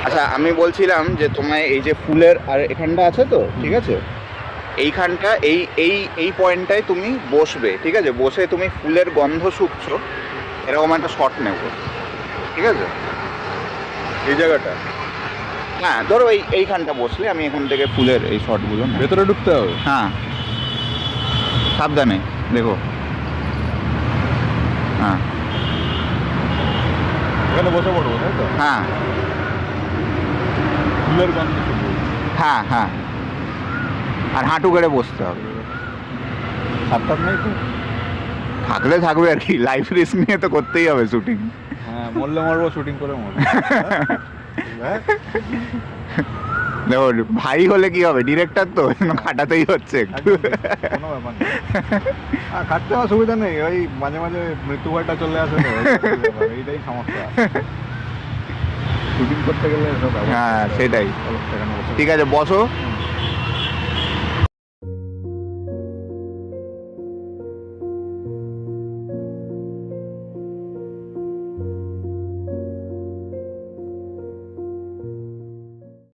আচ্ছা আমি বলছিলাম যে তোমায় এই যে ফুলের আর এখানটা আছে তো, ঠিক আছে, এইখানটা এই এই এই পয়েন্টটায় তুমি বসবে, ঠিক আছে, বসে তুমি ফুলের গন্ধ শুকছো এরকম একটা শট নেব, ঠিক আছে, এই জায়গাটা হ্যাঁ ধরো এইখানটা বসলে আমি এখান থেকে ফুলের এই শটগুলো নেব। ভেতরে ঢুকতে হবে? হ্যাঁ সাবধানে দেখো, হ্যাঁ এখানে বসে পড়বো তাই তো? হ্যাঁ ফুলের গন্ধ শুকবো। হ্যাঁ হ্যাঁ, আর হাঁটু গেড়ে বসতে হবে। সাতটার নেই তো? থাকলে থাকবে আর কি, লাইফ রিস্ক নিয়ে তো করতেই হবে শুটিং। হ্যাঁ, মরলে মরবো, শুটিং করে মরবো। হ্যাঁ? দেখো ভাই হলে কি হবে, ডিরেক্টর তো খাটাতেই হচ্ছে একটু। কোনো ব্যাপার নেই, খাটতে আমার সুবিধা নেই, ওই মাঝে মাঝে মৃত্যু ভয়টা চলে আসে তো, এইটাই সমস্যা। শুটিং করতে গেলে এসব হ্যাঁ সেটাই, অবস্থা কেন বসে? ঠিক আছে বসো।